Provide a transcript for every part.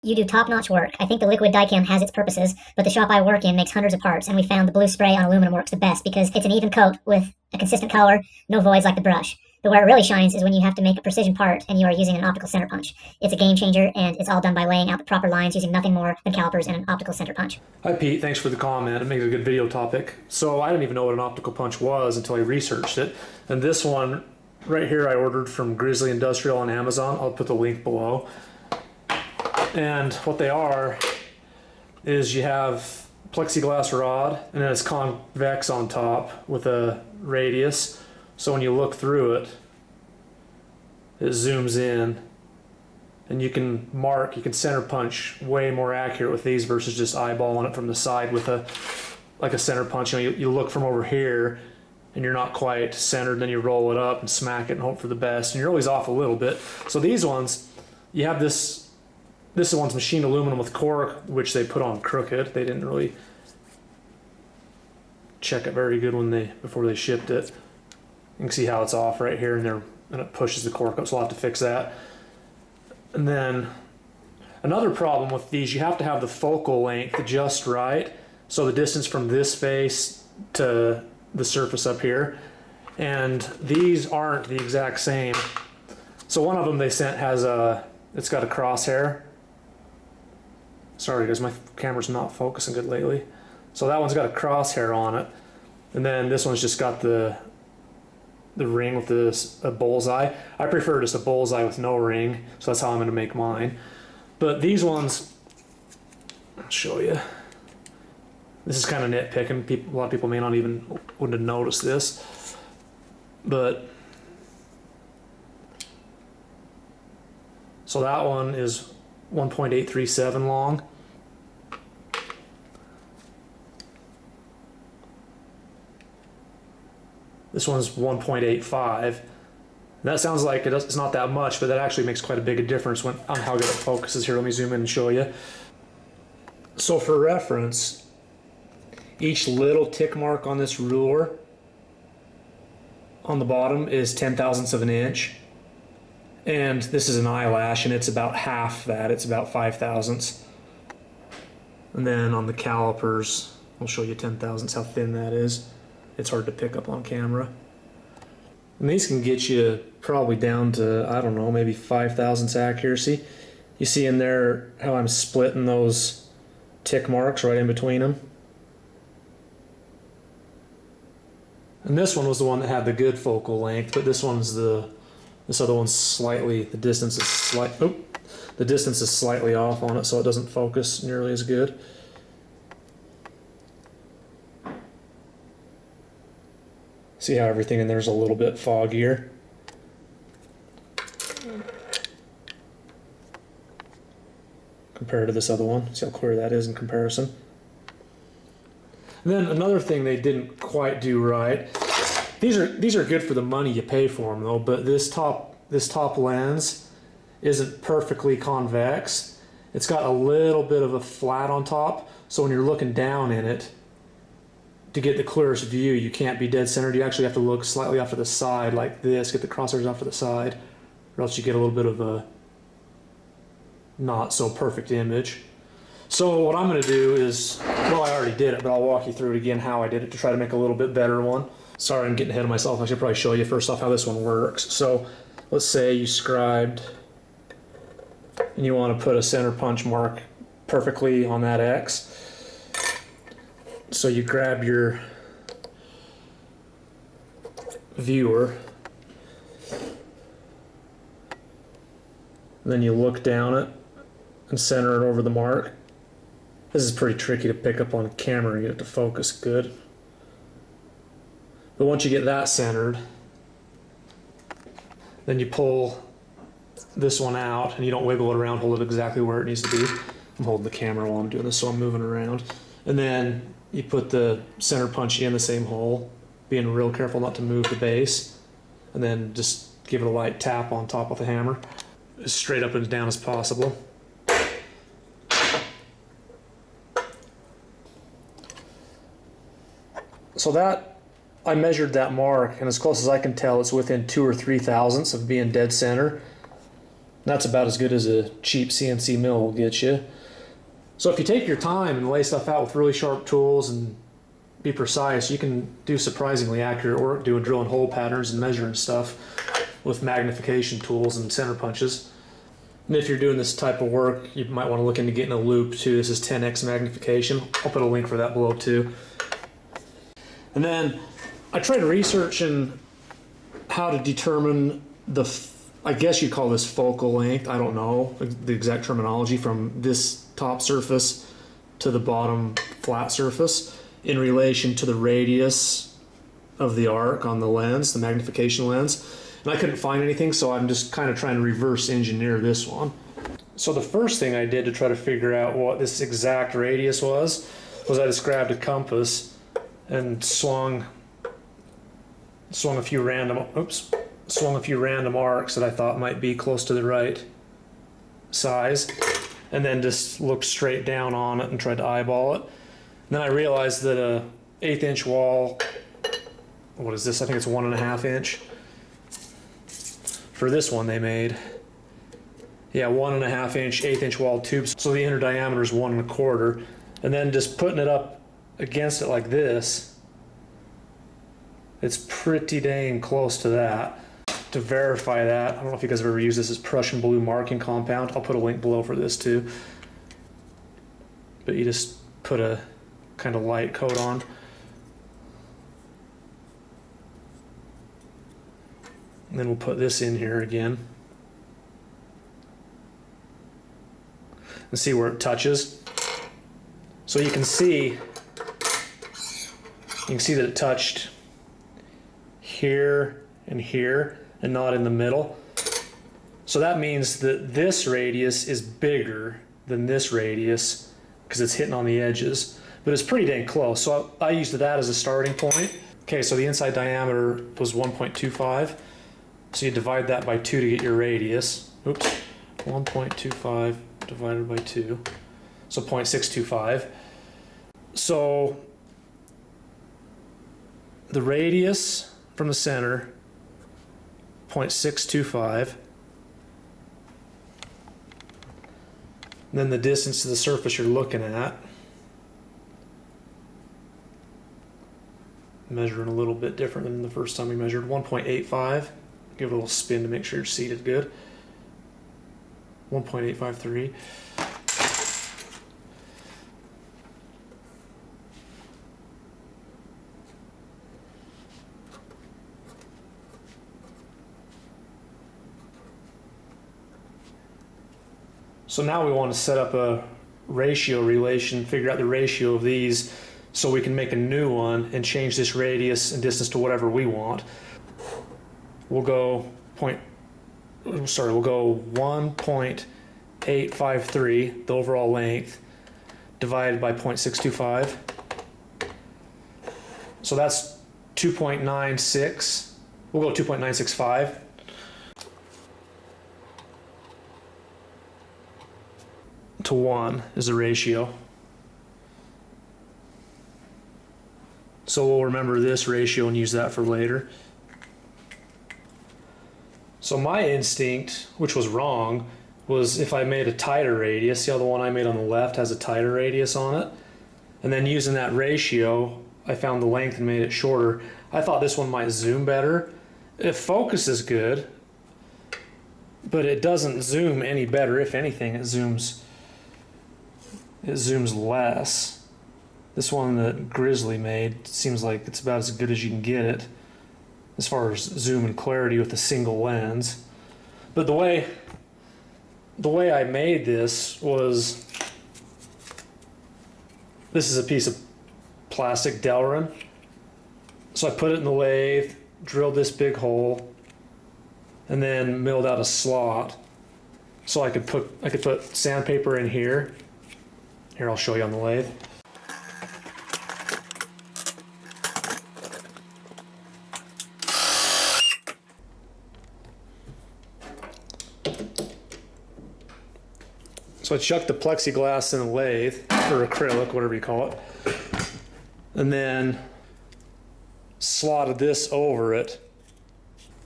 You do top-notch work. I think the liquid die-cam has its purposes, but the shop I work in makes hundreds of parts, and we found the blue spray on aluminum works the best because it's an even coat with a consistent color, no voids like the brush. But where it really shines is when you have to make a precision part and you are using an optical center punch. It's a game changer, and it's all done by laying out the proper lines using nothing more than calipers and an optical center punch. Hi Pete, thanks for the comment. It makes a good video topic. So I didn't even know what an optical punch was until I researched it. And this one right here I ordered from Grizzly Industrial on Amazon. I'll put the link below. And what they are is you have plexiglass rod and then it's convex on top with a radius. So when you look through it, it zooms in and you can mark, you can center punch way more accurate with these versus just eyeballing it from the side with like a center punch. You know, you look from over here and you're not quite centered, then you roll it up and smack it and hope for the best. And you're always off a little bit. So these ones, you have this one's machined aluminum with cork, which they put on crooked. They didn't really check it very good before they shipped it. You can see how it's off right here, and it pushes the cork up, so I'll have to fix that. And then another problem with these, you have to have the focal length just right. So the distance from this face to the surface up here. And these aren't the exact same. So one of them they sent it's got a crosshair. Sorry guys, my camera's not focusing good lately. So that one's got a crosshair on it. And then this one's just got the ring with a bullseye. I prefer just a bullseye with no ring, so that's how I'm going to make mine. But these ones, I'll show you. This is kind of nitpicking. A lot of people may not even wouldn't have noticed this, but so that one is 1.837 long. This one's 1.85. That sounds like it's not that much, but that actually makes quite a big difference on how good it focuses. Here, let me zoom in and show you. So for reference, each little tick mark on this ruler on the bottom is 10 thousandths of an inch. And this is an eyelash, and it's about half that. It's about 5 thousandths. And then on the calipers, I'll show you 10 thousandths how thin that is. It's hard to pick up on camera. And these can get you probably down to, I don't know, maybe 5 thousandths accuracy. You see in there how I'm splitting those tick marks right in between them. And this one was the one that had the good focal length, but this other one's slightly, the distance is slightly off on it, so it doesn't focus nearly as good. See how everything in there is a little bit foggier? Compared to this other one. See how clear that is in comparison? And then another thing they didn't quite do right. These are good for the money you pay for them though, but this top lens isn't perfectly convex. It's got a little bit of a flat on top, so when you're looking down in it, to get the clearest view, you can't be dead centered. You actually have to look slightly off to the side like this, get the crosshairs off to the side, or else you get a little bit of a not so perfect image. So what I'm going to do is, well, I already did it, but I'll walk you through it again how I did it to try to make a little bit better one. Sorry, I'm getting ahead of myself. I should probably show you first off how this one works. So let's say you scribed and you want to put a center punch mark perfectly on that X. So you grab your viewer, and then you look down it and center it over the mark. This is pretty tricky to pick up on camera and get it to focus good. But once you get that centered, then you pull this one out and you don't wiggle it around, hold it exactly where it needs to be. I'm holding the camera while I'm doing this, so I'm moving around. And then you put the center punch in the same hole, being real careful not to move the base, and then just give it a light tap on top with the hammer, as straight up and as down as possible. So that, I measured that mark, and as close as I can tell, it's within 2 or 3 thousandths of being dead center. That's about as good as a cheap CNC mill will get you. So if you take your time and lay stuff out with really sharp tools and be precise, you can do surprisingly accurate work doing drill and hole patterns and measuring stuff with magnification tools and center punches. And if you're doing this type of work, you might want to look into getting a loop too. This is 10x magnification. I'll put a link for that below too. And then I tried researching how to determine I guess you'd call this focal length. I don't know the exact terminology, from this top surface to the bottom flat surface in relation to the radius of the arc on the lens, the magnification lens. And I couldn't find anything, so I'm just kind of trying to reverse engineer this one. So the first thing I did to try to figure out what this exact radius was I just grabbed a compass and swung a few random arcs that I thought might be close to the right size, and then just looked straight down on it and tried to eyeball it. And then I realized that a 1/8 inch wall, what is this? I think it's 1.5 inch. For this one they made, 1.5 inch, 1/8 inch wall tubes. So the inner diameter is 1.25, and then just putting it up against it like this, it's pretty dang close to that. To verify that, I don't know if you guys have ever used this, as Prussian blue marking compound. I'll put a link below for this too. But you just put a kind of light coat on. And then we'll put this in here again. And see where it touches. So you can see that it touched here and here and not in the middle. So that means that this radius is bigger than this radius because it's hitting on the edges, but it's pretty dang close. So I used that as a starting point. Okay, so the inside diameter was 1.25. So you divide that by 2 to get your radius. Oops, 1.25 divided by 2. So 0.625. So the radius from the center, 0.625. And then the distance to the surface you're looking at. Measuring a little bit different than the first time we measured, 1.85. Give it a little spin to make sure you're seated good. 1.853. So now we want to set up a ratio relation, figure out the ratio of these so we can make a new one and change this radius and distance to whatever we want. We'll go 1.853, the overall length, divided by 0.625. So that's 2.96. We'll go 2.965. To 1 is the ratio. So we'll remember this ratio and use that for later. So my instinct, which was wrong, was if I made a tighter radius, see how the one I made on the left has a tighter radius on it? And then using that ratio, I found the length and made it shorter. I thought this one might zoom better. It focuses good, but it doesn't zoom any better. If anything, it zooms less. This one that Grizzly made seems like it's about as good as you can get it as far as zoom and clarity with a single lens. But the way I made this was, this is a piece of plastic Delrin. So I put it in the lathe, drilled this big hole, and then milled out a slot so I could put sandpaper in here. Here, I'll show you on the lathe. So I chucked the plexiglass in the lathe, or acrylic, whatever you call it, and then slotted this over it.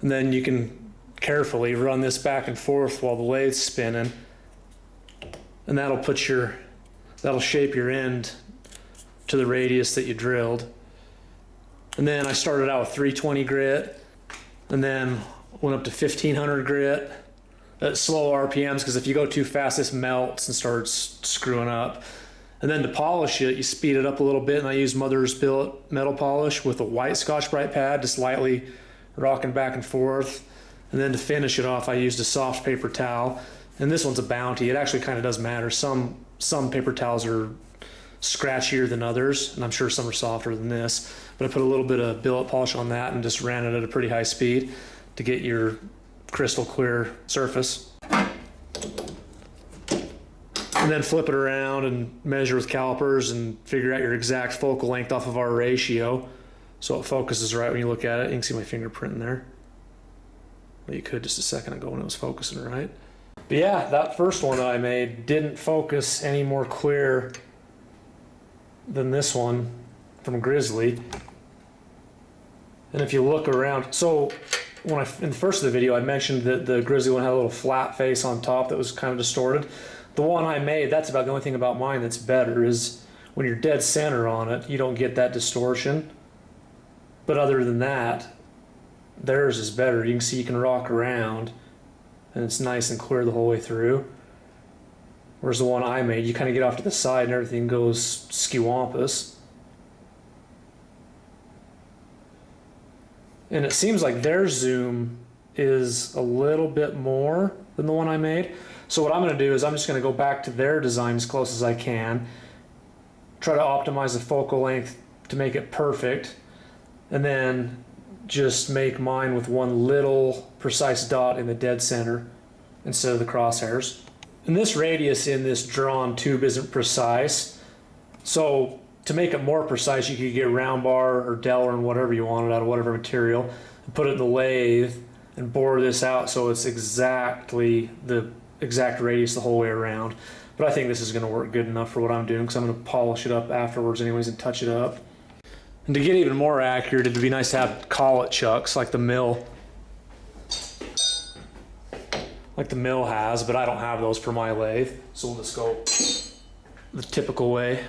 And then you can carefully run this back and forth while the lathe's spinning, and that'll shape your end to the radius that you drilled. And then I started out with 320 grit, and then went up to 1500 grit at slow RPMs, because if you go too fast, this melts and starts screwing up. And then to polish it, you speed it up a little bit, and I use Mother's Billet metal polish with a white Scotch-Brite pad, just lightly rocking back and forth. And then to finish it off, I used a soft paper towel. And this one's a Bounty. It actually kind of does matter. Some paper towels are scratchier than others, and I'm sure some are softer than this. But I put a little bit of billet polish on that and just ran it at a pretty high speed to get your crystal clear surface. And then flip it around and measure with calipers and figure out your exact focal length off of our ratio, so it focuses right when you look at it. You can see my fingerprint in there. Well, you could just a second ago when it was focusing right. But yeah, that first one that I made didn't focus any more clear than this one from Grizzly. And if you look around, so when in the first of the video, I mentioned that the Grizzly one had a little flat face on top that was kind of distorted. The one I made, that's about the only thing about mine that's better, is when you're dead center on it, you don't get that distortion. But other than that, theirs is better. You can see you can rock around and it's nice and clear the whole way through. Whereas the one I made, you kind of get off to the side and everything goes skewampus. And it seems like their zoom is a little bit more than the one I made. So what I'm going to do is I'm just going to go back to their design as close as I can, try to optimize the focal length to make it perfect, and then just make mine with one little precise dot in the dead center instead of the crosshairs. And this radius in this drawn tube isn't precise, so to make it more precise, you could get round bar or Delrin, whatever you wanted out of whatever material, and put it in the lathe and bore this out so it's exactly the exact radius the whole way around. But I think this is going to work good enough for what I'm doing, because I'm going to polish it up afterwards anyways and touch it up. And to get even more accurate, it'd be nice to have collet chucks like the mill has, but I don't have those for my lathe, so we'll just go the typical way.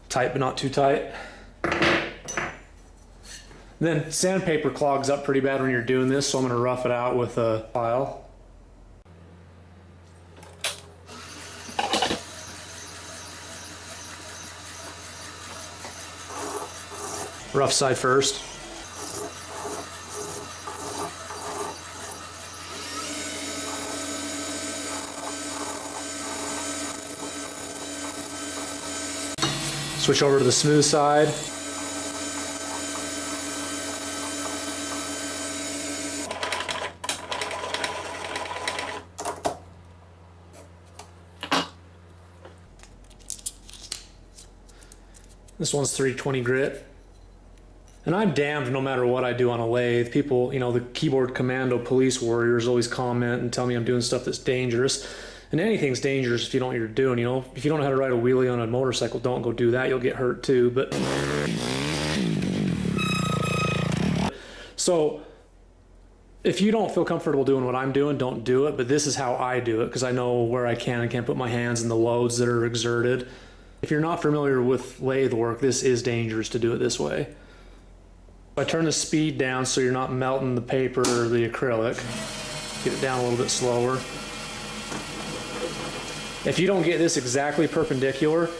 Tight but not too tight. Then sandpaper clogs up pretty bad when you're doing this, so I'm going to rough it out with a file. Rough side first. Switch over to the smooth side. This one's 320 grit. And I'm damned no matter what I do on a lathe. People, the keyboard commando police warriors always comment and tell me I'm doing stuff that's dangerous. And anything's dangerous if you don't know what you're doing, If you don't know how to ride a wheelie on a motorcycle, don't go do that. You'll get hurt too. But so if you don't feel comfortable doing what I'm doing, don't do it. But this is how I do it, because I know where I can and can't put my hands in the loads that are exerted. If you're not familiar with lathe work, this is dangerous to do it this way. I turn the speed down so you're not melting the paper or the acrylic. Get it down a little bit slower. If you don't get this exactly perpendicular,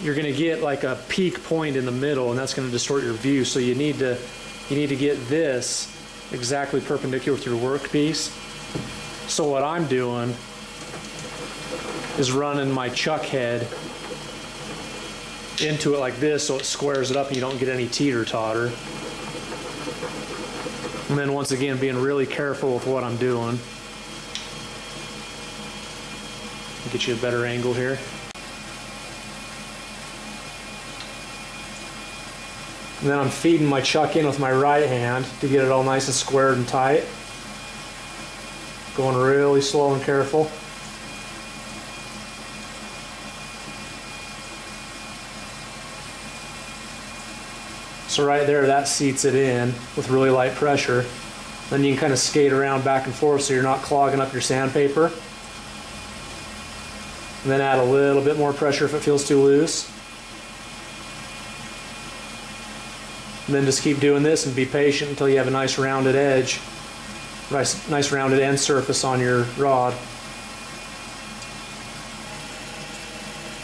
you're going to get like a peak point in the middle, and that's going to distort your view. So you need to get this exactly perpendicular with your workpiece. So what I'm doing is running my chuck head into it like this so it squares it up and you don't get any teeter-totter. And then once again, being really careful with what I'm doing. Get you a better angle here. And then I'm feeding my chuck in with my right hand to get it all nice and squared and tight. Going really slow and careful. So right there, that seats it in with really light pressure. Then you can kind of skate around back and forth so you're not clogging up your sandpaper. And then add a little bit more pressure if it feels too loose. And then just keep doing this and be patient until you have a nice rounded edge, nice rounded end surface on your rod.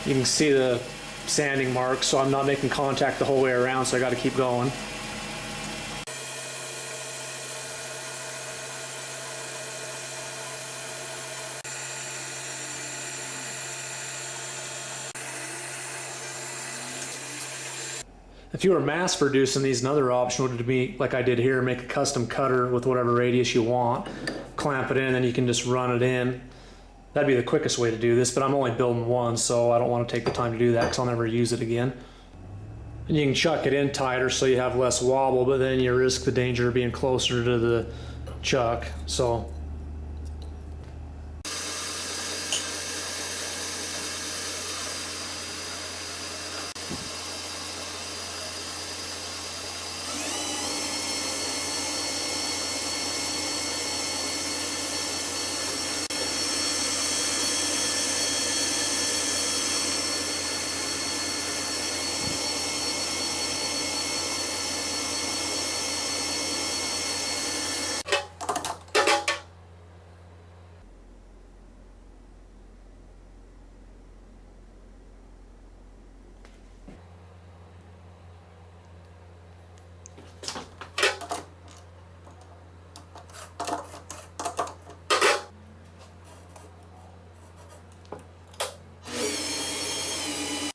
You can see the sanding marks, so I'm not making contact the whole way around, so I got to keep going. If you were mass producing these, another option would be, like I did here, make a custom cutter with whatever radius you want, clamp it in, and you can just run it in. That'd be the quickest way to do this, but I'm only building one, so I don't want to take the time to do that because I'll never use it again. And you can chuck it in tighter so you have less wobble, but then you risk the danger of being closer to the chuck. So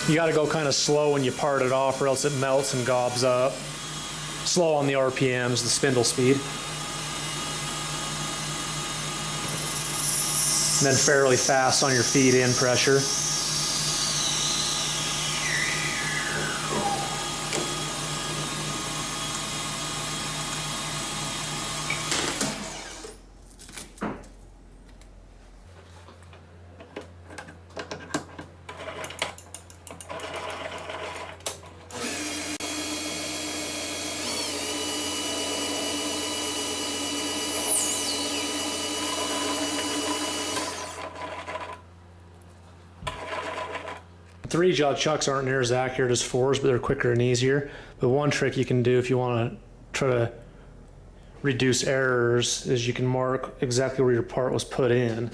you got to go kind of slow when you part it off, or else it melts and gobs up. Slow on the RPMs, the spindle speed. And then fairly fast on your feed in pressure. Three-jaw chucks aren't near as accurate as fours, but they're quicker and easier. But one trick you can do if you want to try to reduce errors is you can mark exactly where your part was put in,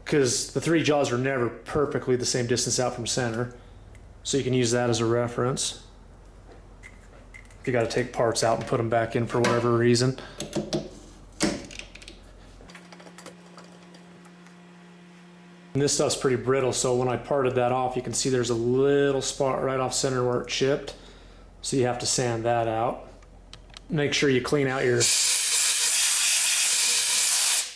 because the three jaws are never perfectly the same distance out from center. So you can use that as a reference if you got to take parts out and put them back in for whatever reason. And this stuff's pretty brittle, so when I parted that off, you can see there's a little spot right off center where it chipped. So you have to sand that out. Make sure you clean out your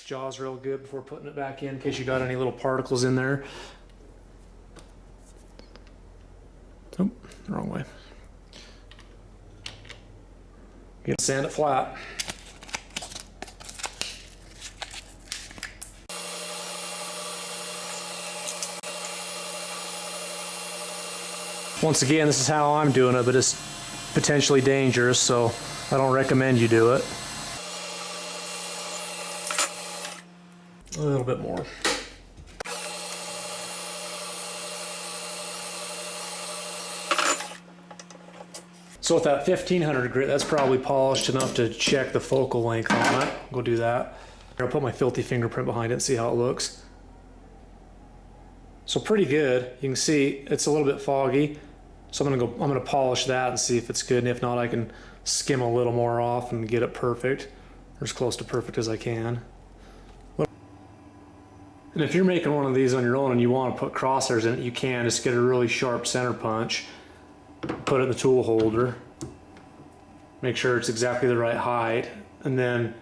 jaws real good before putting it back in case you got any little particles in there. Oh, wrong way. You can sand it flat. Once again, this is how I'm doing it, but it's potentially dangerous, so I don't recommend you do it. A little bit more. So with that 1500 grit, that's probably polished enough to check the focal length on it. Go do that. I'll put my filthy fingerprint behind it and see how it looks. So pretty good. You can see it's a little bit foggy. So I'm gonna polish that and see if it's good, and if not, I can skim a little more off and get it perfect, or as close to perfect as I can. And if you're making one of these on your own and you want to put crosshairs in it, you can. Just get a really sharp center punch, put it in the tool holder, make sure it's exactly the right height, and then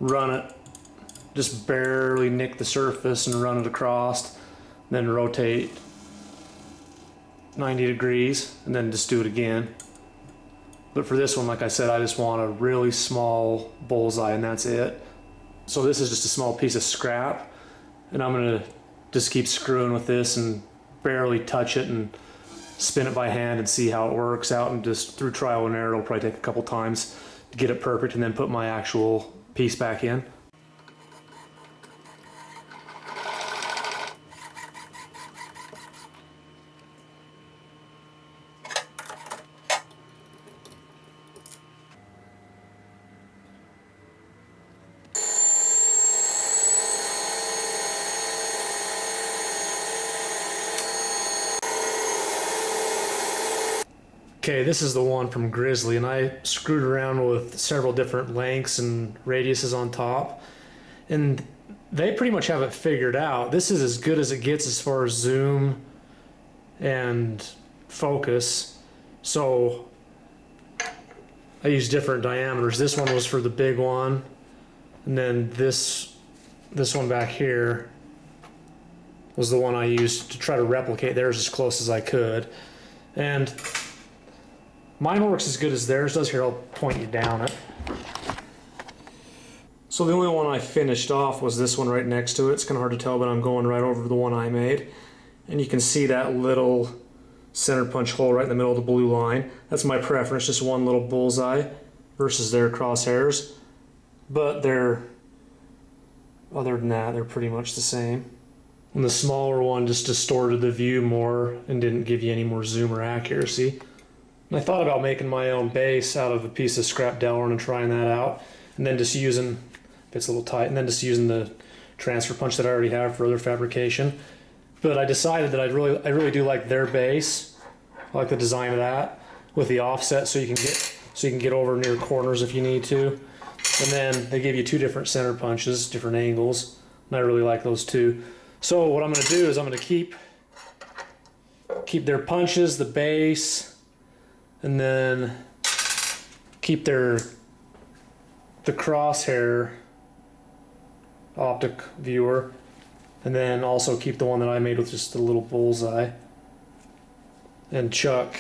run it, just barely nick the surface and run it across, then rotate 90 degrees, and then just do it again. But for this one, like I said, I just want a really small bullseye, and that's it. So this is just a small piece of scrap, and I'm gonna just keep screwing with this and barely touch it and spin it by hand and see how it works out, and just through trial and error, it'll probably take a couple times to get it perfect and then put my actual piece back in. Okay, this is the one from Grizzly, and I screwed around with several different lengths and radiuses on top, and they pretty much have it figured out. This is as good as it gets as far as zoom and focus. So I use different diameters. This one was for the big one, and then this one back here was the one I used to try to replicate theirs as close as I could. And mine works as good as theirs does. Here, I'll point you down it. So the only one I finished off was this one right next to it. It's kind of hard to tell, but I'm going right over the one I made. And you can see that little center punch hole right in the middle of the blue line. That's my preference, just one little bullseye versus their crosshairs. But they're, other than that, they're pretty much the same. And the smaller one just distorted the view more and didn't give you any more zoom or accuracy. And I thought about making my own base out of a piece of scrap Delrin and trying that out, and then just using, if it's a little tight, and then just using the transfer punch that I already have for other fabrication. But I decided that I really do like their base. I like the design of that with the offset, so you can get over near corners if you need to. And then they give you two different center punches, different angles, and I really like those too. So what I'm going to do is I'm going to keep their punches, the base, and then keep the crosshair optic viewer, and then also keep the one that I made with just a little bullseye. And chuck,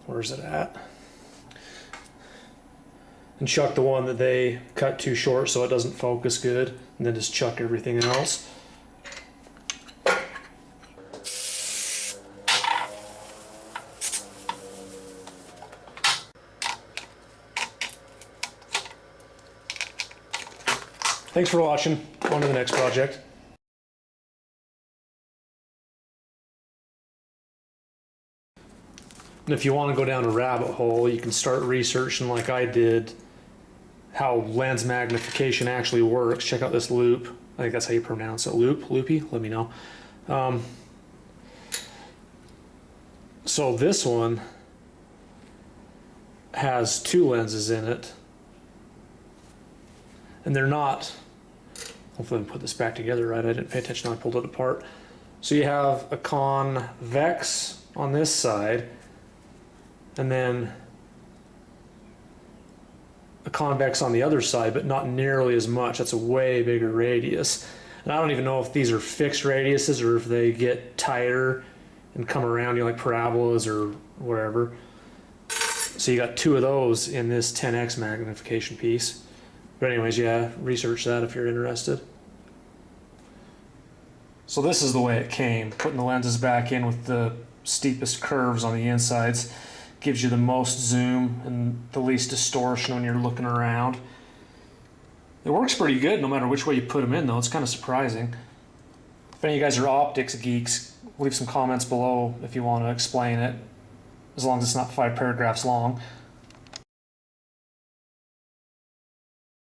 where's it at? And chuck the one that they cut too short so it doesn't focus good, and then just chuck everything else. Thanks for watching. On to the next project. And if you want to go down a rabbit hole, you can start researching like I did how lens magnification actually works. Check out this loop. I think that's how you pronounce it. Loopy? Let me know. So this one has two lenses in it, and they're not, hopefully I can put this back together right. I didn't pay attention when I pulled it apart. So you have a convex on this side, and then a convex on the other side, but not nearly as much. That's a way bigger radius. And I don't even know if these are fixed radiuses or if they get tighter and come around, you know, like parabolas or wherever. So you got two of those in this 10x magnification piece. But anyways, yeah, research that if you're interested. So this is the way it came. Putting the lenses back in with the steepest curves on the insides gives you the most zoom and the least distortion when you're looking around. It works pretty good no matter which way you put them in though. It's kind of surprising. If any of you guys are optics geeks, leave some comments below if you want to explain it, as long as it's not 5 paragraphs long.